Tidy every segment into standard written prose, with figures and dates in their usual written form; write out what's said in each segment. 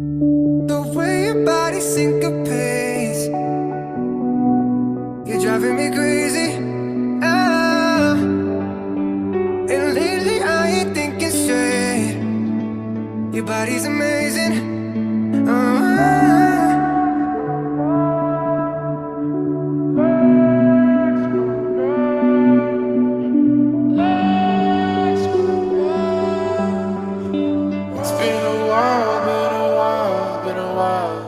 The way your body syncopates, you're driving me crazy. And lately I ain't thinking straight. Your body's amazing. It's been a while, been a while, been a while.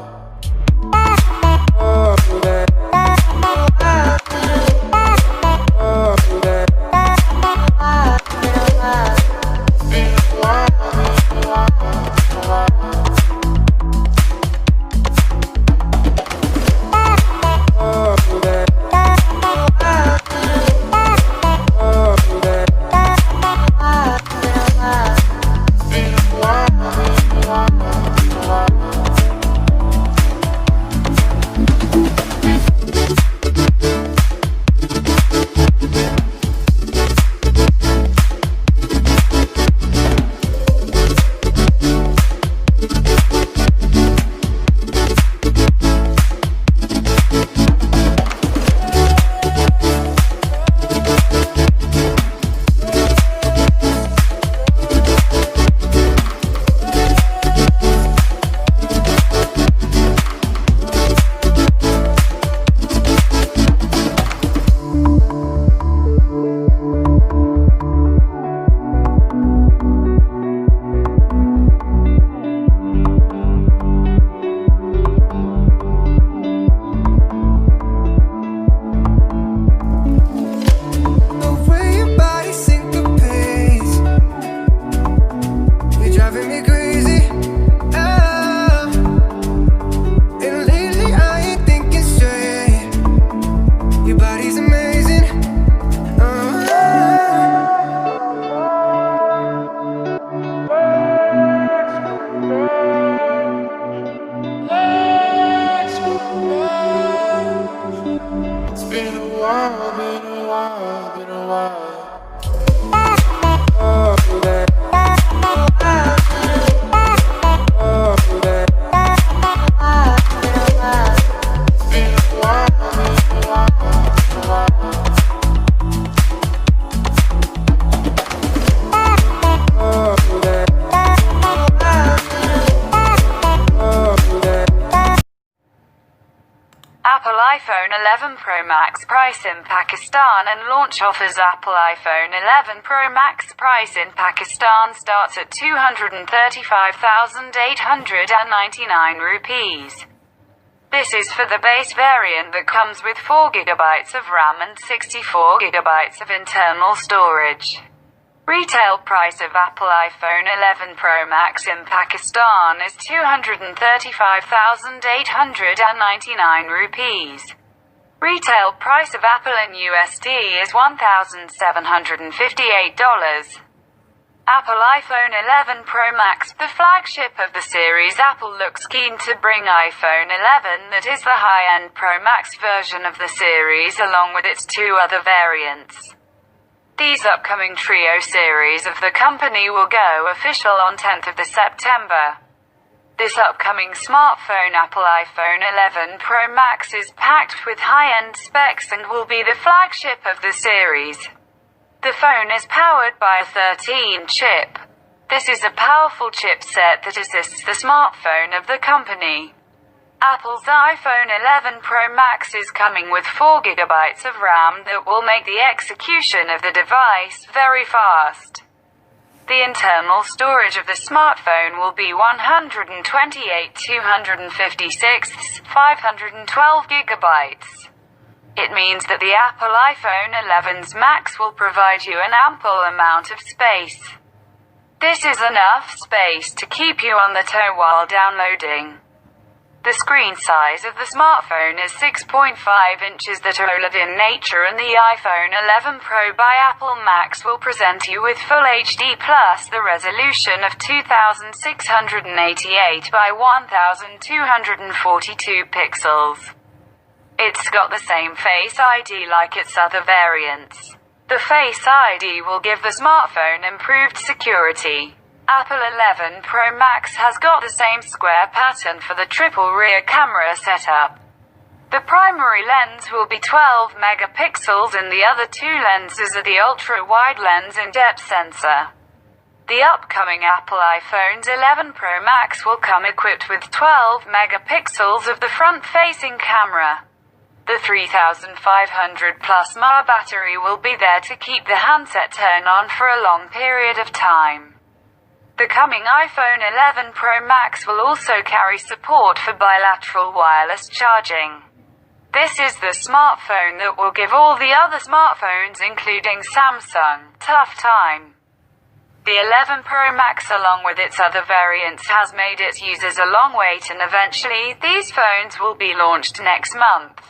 Been a while, been a while, been a while. Apple iPhone 11 Pro Max price in Pakistan and launch offers. Apple iPhone 11 Pro Max price in Pakistan starts at 235,899 rupees. This is for the base variant that comes with 4 GB of RAM and 64 GB of internal storage. Retail price of Apple iPhone 11 Pro Max in Pakistan is 235,899 rupees. Retail price of Apple in USD is $1,758. Apple iPhone 11 Pro Max, the flagship of the series. Apple looks keen to bring iPhone 11, that is the high-end Pro Max version of the series, along with its two other variants. These upcoming Trio series of the company will go official on 10th of September. This upcoming smartphone, Apple iPhone 11 Pro Max, is packed with high-end specs and will be the flagship of the series. The phone is powered by a 13-chip. This is a powerful chipset that assists the smartphone of the company. Apple's iPhone 11 Pro Max is coming with 4 GB of RAM that will make the execution of the device very fast. The internal storage of the smartphone will be 128, 256, 512 GB. It means that the Apple iPhone 11's Max will provide you an ample amount of space. This is enough space to keep you on the toe while downloading. The screen size of the smartphone is 6.5 inches that are OLED in nature, and the iPhone 11 Pro by Apple Max will present you with Full HD plus the resolution of 2688 by 1242 pixels. It's got the same Face ID like its other variants. The Face ID will give the smartphone improved security. Apple 11 Pro Max has got the same square pattern for the triple rear camera setup. The primary lens will be 12 megapixels and the other two lenses are the ultra-wide lens and depth sensor. The upcoming Apple iPhones 11 Pro Max will come equipped with 12 megapixels of the front-facing camera. The 3500 plus mAh battery will be there to keep the handset turned on for a long period of time. The coming iPhone 11 Pro Max will also carry support for bilateral wireless charging. This is the smartphone that will give all the other smartphones, including Samsung, tough time. The 11 Pro Max, along with its other variants, has made its users a long wait, and eventually these phones will be launched next month.